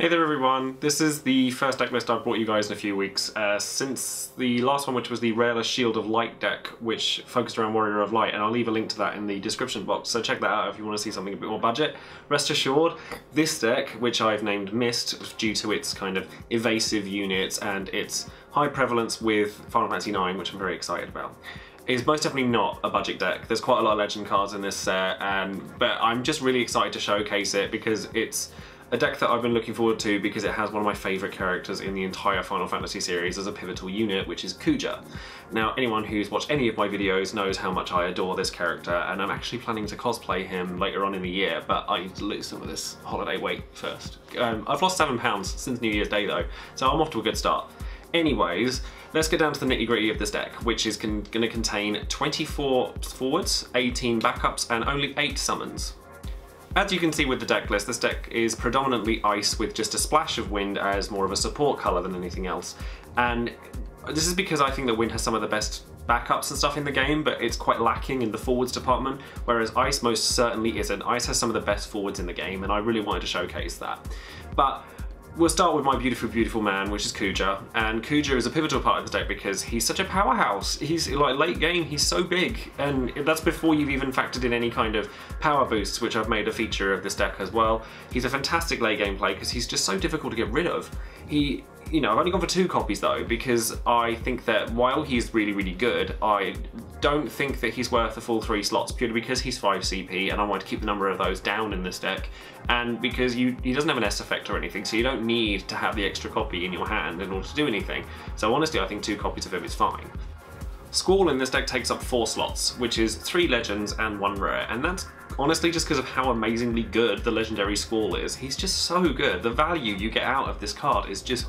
Hey there everyone, this is the first deck list I've brought you guys in a few weeks, since the last one, which was the Rareless Shield of Light deck, which focused around Warrior of Light, and I'll leave a link to that in the description box, so check that out if you want to see something a bit more budget. Rest assured, this deck, which I've named Mist due to its kind of evasive units and its high prevalence with Final Fantasy IX, which I'm very excited about, is most definitely not a budget deck. There's quite a lot of legend cards in this set, but I'm just really excited to showcase it because it's a deck that I've been looking forward to because it has one of my favourite characters in the entire Final Fantasy series as a pivotal unit, which is Kuja. Now, anyone who's watched any of my videos knows how much I adore this character, and I'm actually planning to cosplay him later on in the year, but I need to lose some of this holiday weight first. I've lost 7 pounds since New Year's Day though, so I'm off to a good start. Anyways, let's get down to the nitty-gritty of this deck, which is going to contain 24 forwards, 18 backups, and only 8 summons. As you can see with the deck list, this deck is predominantly ice with just a splash of wind as more of a support colour than anything else. And this is because I think that wind has some of the best backups and stuff in the game, but it's quite lacking in the forwards department, whereas ice most certainly isn't. Ice has some of the best forwards in the game, and I really wanted to showcase that. But we'll start with my beautiful, beautiful man, which is Kuja. And Kuja is a pivotal part of the deck because he's such a powerhouse. He's like late game, he's so big. And that's before you've even factored in any kind of power boosts, which I've made a feature of this deck as well. He's a fantastic late game play because he's just so difficult to get rid of. I've only gone for 2 copies though, because I think that while he's really, really good, I don't think that he's worth the full 3 slots, purely because he's 5 CP and I want to keep the number of those down in this deck, and because he doesn't have an S effect or anything, so you don't need to have the extra copy in your hand in order to do anything. So honestly, I think 2 copies of him is fine. Squall in this deck takes up 4 slots, which is 3 legends and 1 rare, and that's honestly just because of how amazingly good the legendary Squall is. He's just so good. The value you get out of this card is just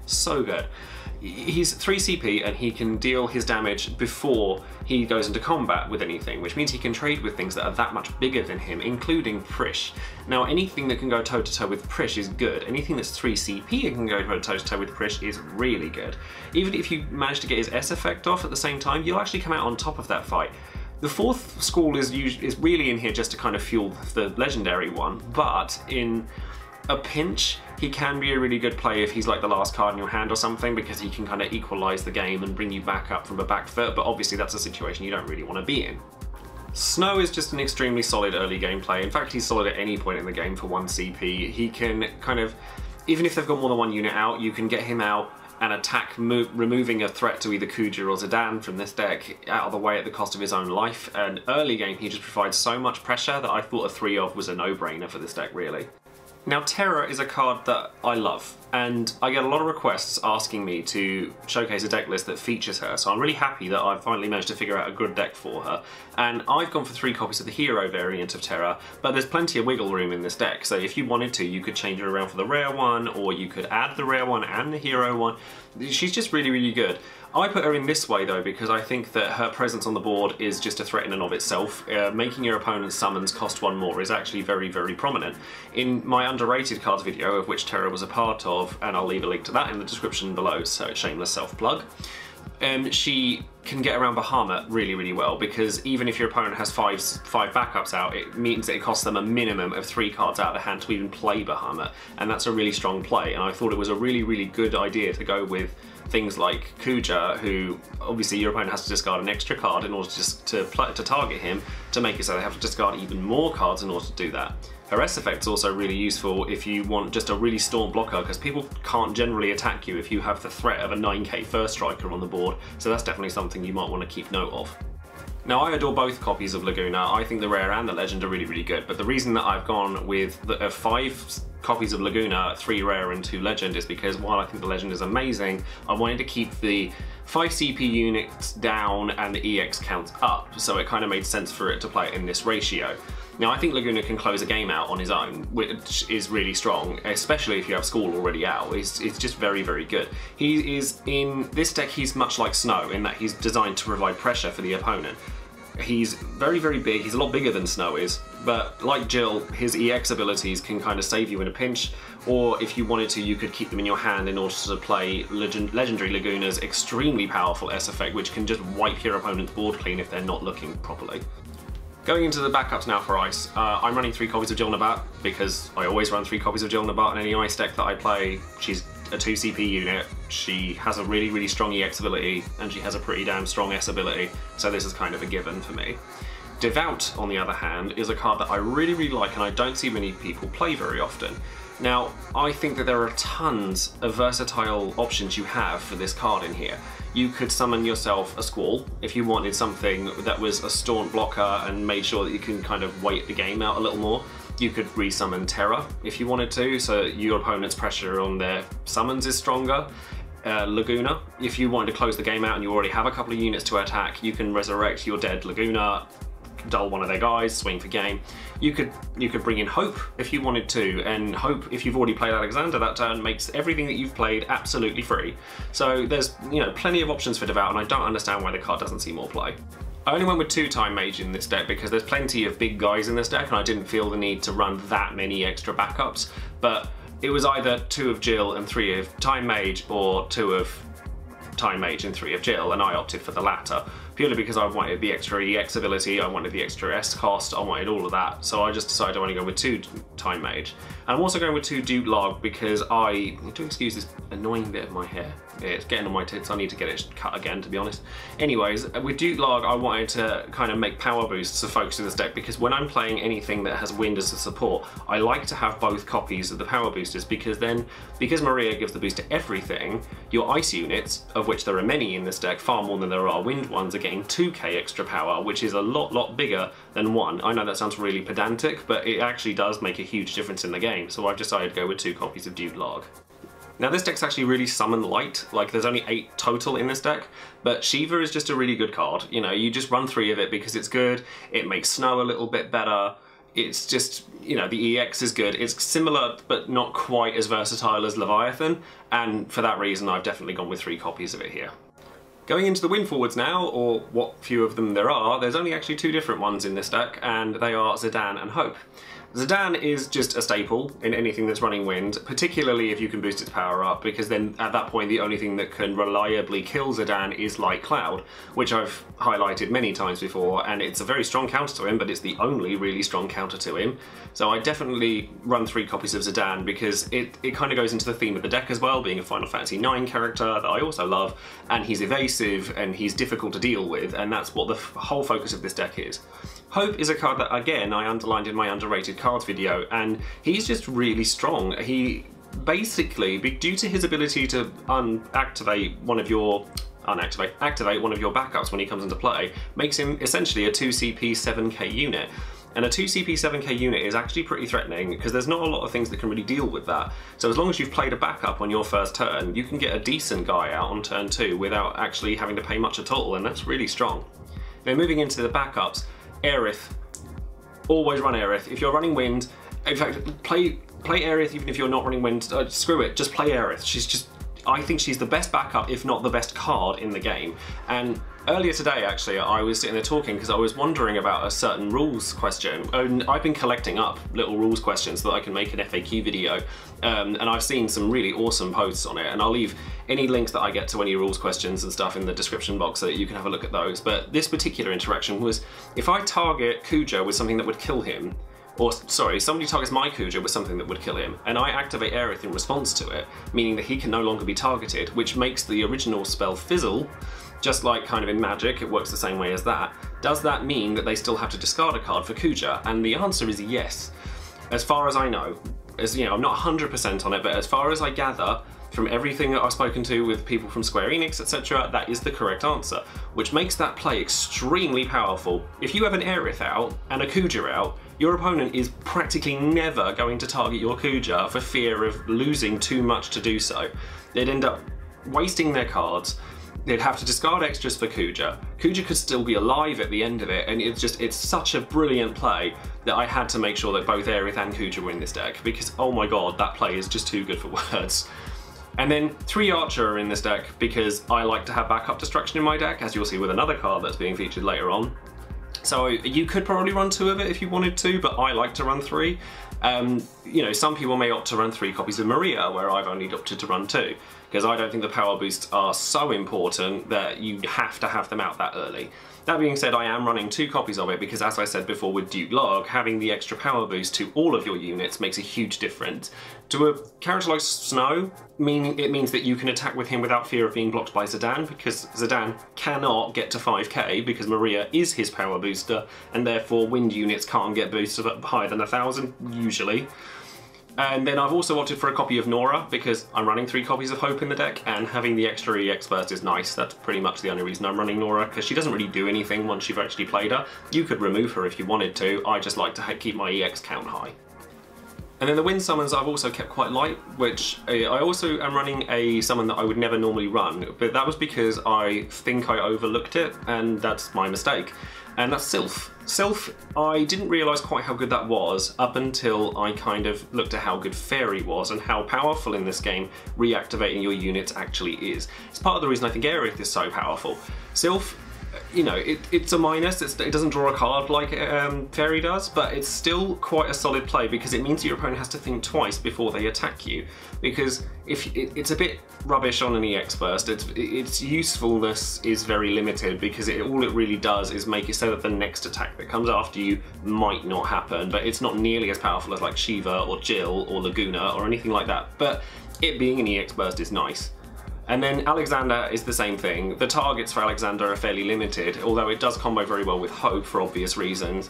so good. He's 3 CP and he can deal his damage before he goes into combat with anything, which means he can trade with things that are that much bigger than him, including Prish. Now, anything that can go toe-to-toe with Prish is good. Anything that's 3 CP and can go toe-to-toe with Prish is really good. Even if you manage to get his S effect off at the same time, you'll actually come out on top of that fight. The 4th Squall is really in here just to kind of fuel the legendary one, but in a pinch, he can be a really good play if he's like the last card in your hand or something, because he can kind of equalise the game and bring you back up from a back foot, but obviously that's a situation you don't really want to be in. Snow is just an extremely solid early game play. In fact, he's solid at any point in the game for 1 CP. He can kind of, even if they've got more than 1 unit out, you can get him out and attack, removing a threat to either Kuja or Zidane from this deck out of the way at the cost of his own life. And early game, he just provides so much pressure that I thought a 3 of was a no-brainer for this deck, really. Now, Terra is a card that I love, and I get a lot of requests asking me to showcase a deck list that features her, so I'm really happy that I've finally managed to figure out a good deck for her. And I've gone for 3 copies of the hero variant of Terra, but there's plenty of wiggle room in this deck, so if you wanted to, you could change it around for the rare one, or you could add the rare one and the hero one. She's just really, really good. I put her in this way though because I think that her presence on the board is just a threat in and of itself. Making your opponent's summons cost 1 more is actually very, very prominent. In my underrated cards video, of which Terra was a part of, and I'll leave a link to that in the description below, so it's shameless self-plug, she can get around Bahamut really, really well, because even if your opponent has 5 backups out, it means that it costs them a minimum of 3 cards out of the hand to even play Bahamut, and that's a really strong play, and I thought it was a really, really good idea to go with things like Kuja, who obviously your opponent has to discard an extra card in order to target him, to make it so they have to discard even more cards in order to do that. Her S effect's also really useful if you want just a really storm blocker, because people can't generally attack you if you have the threat of a 9k first striker on the board, so that's definitely something you might want to keep note of. Now, I adore both copies of Laguna. I think the rare and the legend are really, really good, but the reason that I've gone with 5 copies of Laguna, 3 rare and 2 legend, is because while I think the legend is amazing, I wanted to keep the 5 CP units down and the EX counts up, so it kind of made sense for it to play it in this ratio. Now, I think Laguna can close a game out on his own, which is really strong, especially if you have Squall already out. It's just very, very good. He is, in this deck, he's much like Snow, in that he's designed to provide pressure for the opponent. He's very, very big. He's a lot bigger than Snow is, but like Jill, his EX abilities can kind of save you in a pinch, or if you wanted to, you could keep them in your hand in order to play Legendary Laguna's extremely powerful S effect, which can just wipe your opponent's board clean if they're not looking properly. Going into the backups now for Ice, I'm running 3 copies of Jilnabat because I always run 3 copies of Jilnabat in any Ice deck that I play. She's a 2 CP unit, she has a really strong EX ability, and she has a pretty damn strong S ability, so this is kind of a given for me. Devout, on the other hand, is a card that I really like and I don't see many people play very often. Now, I think that there are tons of versatile options you have for this card in here. You could summon yourself a Squall if you wanted something that was a Staunt blocker and made sure that you can kind of wait the game out a little more. You could resummon Terra if you wanted to, so your opponent's pressure on their summons is stronger. Laguna, if you wanted to close the game out and you already have a couple of units to attack, you can resurrect your dead Laguna, dull one of their guys, swing for game. You could bring in Hope if you wanted to, and Hope, if you've already played Alexander that turn, makes everything that you've played absolutely free. So there's, you know, plenty of options for Devout, and I don't understand why the card doesn't see more play. I only went with 2 Time Mage in this deck because there's plenty of big guys in this deck and I didn't feel the need to run that many extra backups, but it was either 2 of Jill and 3 of Time Mage or 2 of Time Mage and 3 of Jill, and I opted for the latter, purely because I wanted the extra EX ability, I wanted the extra S cost, I wanted all of that, so I just decided I want to go with 2 Time Mage. And I'm also going with 2 Duke Log because I do excuse this annoying bit of my hair. It's getting on my tits, I need to get it cut again, to be honest. Anyways, with Duke Log I wanted to kind of make power boosts a focus in this deck because when I'm playing anything that has wind as a support, I like to have both copies of the power boosters because then, because Maria gives the boost to everything, your ice units, of which there are many in this deck, far more than there are wind ones, are getting 2k extra power, which is a lot bigger than 1. I know that sounds really pedantic, but it actually does make a huge difference in the game, so I've decided to go with 2 copies of Duke Log. Now this deck's actually really summon light, like there's only 8 total in this deck, but Shiva is just a really good card. You know, you just run 3 of it because it's good, it makes Snow a little bit better, it's just, you know, the EX is good. It's similar but not quite as versatile as Leviathan, and for that reason I've definitely gone with 3 copies of it here. Going into the win forwards now, or what few of them there are, there's only actually 2 different ones in this deck, and they are Zidane and Hope. Zidane is just a staple in anything that's running wind, particularly if you can boost its power up, because then at that point the only thing that can reliably kill Zidane is Light Cloud, which I've highlighted many times before, and it's a very strong counter to him, but it's the only really strong counter to him. So I definitely run 3 copies of Zidane because it kind of goes into the theme of the deck as well, being a Final Fantasy IX character that I also love, and he's evasive and he's difficult to deal with, and that's what the whole focus of this deck is. Hope is a card that, again, I underlined in my underrated cards video, and he's just really strong. He basically, due to his ability to activate one of your backups when he comes into play, makes him essentially a 2 CP 7k unit. And a 2 CP 7k unit is actually pretty threatening because there's not a lot of things that can really deal with that. So as long as you've played a backup on your first turn, you can get a decent guy out on turn 2 without actually having to pay much at all, and that's really strong. Now moving into the backups, Aerith. Always run Aerith. If you're running wind, in fact, play Aerith even if you're not running wind. Screw it, just play Aerith. She's just, I think she's the best backup, if not the best card in the game. And earlier today, actually, I was sitting there talking because I was wondering about a certain rules question. And I've been collecting up little rules questions so that I can make an FAQ video. And I've seen some really awesome posts on it, and I'll leave any links that I get to any rules questions and stuff in the description box so that you can have a look at those. But this particular interaction was, if I target Kuja with something that would kill him, or sorry, somebody targets my Kuja with something that would kill him, and I activate Aerith in response to it, meaning that he can no longer be targeted, which makes the original spell fizzle, just like kind of in Magic, it works the same way as that. Does that mean that they still have to discard a card for Kuja? And the answer is yes. As far as I know, as you know, I'm not 100% on it, but as far as I gather from everything that I've spoken to with people from Square Enix, etc., that is the correct answer, which makes that play extremely powerful. If you have an Aerith out and a Kuja out, your opponent is practically never going to target your Kuja for fear of losing too much to do so. They'd end up wasting their cards, they'd have to discard extras for Kuja. Kuja could still be alive at the end of it, and it's such a brilliant play that I had to make sure that both Aerith and Kuja were in this deck, because oh my god, that play is just too good for words. And then 3 Archer are in this deck because I like to have backup destruction in my deck, as you'll see with another card that's being featured later on. So you could probably run 2 of it if you wanted to, but I like to run 3. You know, some people may opt to run 3 copies of Maria, where I've only opted to run 2. because I don't think the power boosts are so important that you have to have them out that early. That being said, I am running 2 copies of it because, as I said before with Duke Log, having the extra power boost to all of your units makes a huge difference. To a character like Snow, it means that you can attack with him without fear of being blocked by Zidane, because Zidane cannot get to 5k because Maria is his power booster, and therefore wind units can't get boosted up higher than 1000, usually. And then I've also opted for a copy of Nora because I'm running 3 copies of Hope in the deck, and having the extra EX burst is nice. That's pretty much the only reason I'm running Nora, because she doesn't really do anything once you've actually played her. You could remove her if you wanted to, I just like to keep my EX count high. And then the wind summons I've also kept quite light, which I also am running a summon that I would never normally run, but that was because I think I overlooked it, and that's my mistake. And that's Sylph. Sylph, I didn't realise quite how good that was up until I kind of looked at how good Fairy was and how powerful in this game reactivating your units actually is. It's part of the reason I think Aerith is so powerful. Sylph, you know, it's a minus, it doesn't draw a card like Fairy does, but it's still quite a solid play because it means your opponent has to think twice before they attack you. Because if it's a bit rubbish on an EX burst, its usefulness is very limited because all it really does is make it so that the next attack that comes after you might not happen, but it's not nearly as powerful as like Shiva or Jill or Laguna or anything like that. But it being an EX burst is nice. And then Alexander is the same thing. The targets for Alexander are fairly limited, although it does combo very well with Hope for obvious reasons.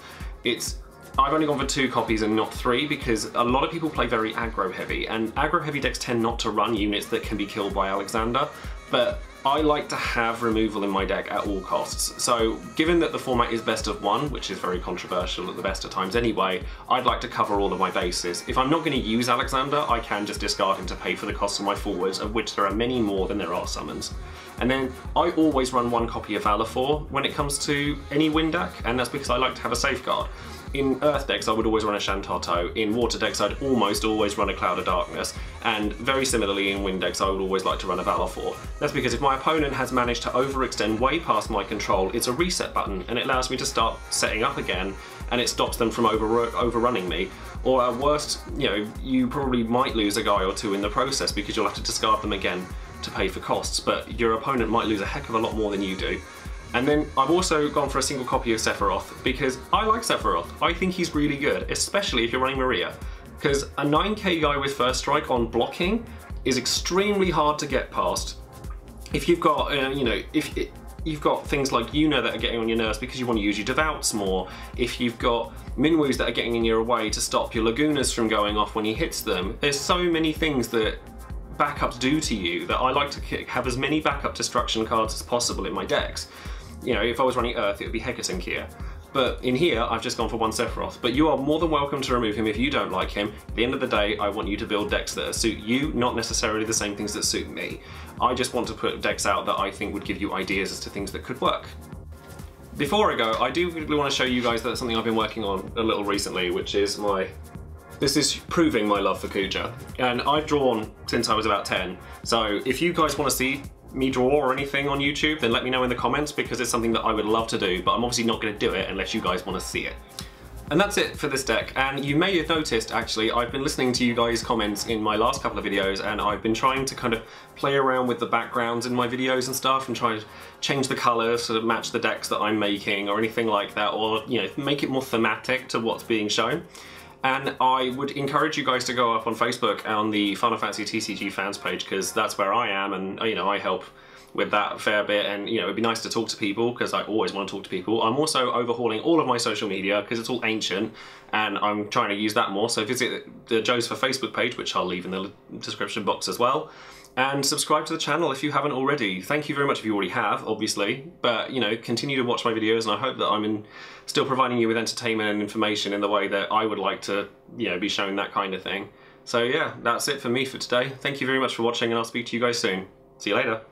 I've only gone for 2 copies and not 3 because a lot of people play very aggro heavy, and aggro heavy decks tend not to run units that can be killed by Alexander, but I like to have removal in my deck at all costs. So given that the format is best of 1, which is very controversial at the best of times anyway, I'd like to cover all of my bases. If I'm not going to use Alexander, I can just discard him to pay for the cost of my forwards, of which there are many more than there are summons. And then I always run 1 copy of Valafor when it comes to any wind deck, and that's because I like to have a safeguard. In Earth decks I would always run a Shantato, in Water decks I'd almost always run a Cloud of Darkness, and very similarly in Wind decks I would always like to run a Valafor. That's because if my opponent has managed to overextend way past my control, it's a reset button and it allows me to start setting up again, and it stops them from overrunning me. Or at worst, you know, you probably might lose a guy or 2 in the process because you'll have to discard them again to pay for costs, but your opponent might lose a heck of a lot more than you do. And then I've also gone for a single copy of Sephiroth because I like Sephiroth. I think he's really good, especially if you're running Maria. Because a 9k guy with First Strike on blocking is extremely hard to get past. If you've got, if you've got things like Yuna that are getting on your nerves because you want to use your Devouts more, if you've got Minwus that are getting in your way to stop your Lagunas from going off when he hits them, there's so many things that backups do to you that I like to have as many backup destruction cards as possible in my decks. You know, if I was running Earth, it would be Hecate here. But in here, I've just gone for 1 Sephiroth. But you are more than welcome to remove him if you don't like him. At the end of the day, I want you to build decks that suit you, not necessarily the same things that suit me. I just want to put decks out that I think would give you ideas as to things that could work. Before I go, I do really want to show you guys that something I've been working on a little recently, which is this is proving my love for Kuja. And I've drawn since I was about 10. So if you guys want to see me draw or anything on YouTube, then let me know in the comments because it's something that I would love to do, but I'm obviously not going to do it unless you guys want to see it. And that's it for this deck, and you may have noticed actually I've been listening to you guys' comments in my last couple of videos, and I've been trying to kind of play around with the backgrounds in my videos and stuff and try to change the colours to match the decks that I'm making or anything like that, or make it more thematic to what's being shown. And I would encourage you guys to go up on Facebook on the Final Fantasy TCG fans page, because that's where I am, and I help with that a fair bit, and it'd be nice to talk to people because I always want to talk to people. I'm also overhauling all of my social media because it's all ancient and I'm trying to use that more, so visit the Joesephyr Facebook page, which I'll leave in the description box as well, and subscribe to the channel if you haven't already. Thank you very much if you already have, obviously, but continue to watch my videos, and I hope that I'm still providing you with entertainment and information in the way that I would like to be shown that kind of thing. So yeah, that's it for me for today. Thank you very much for watching, and I'll speak to you guys soon. See you later.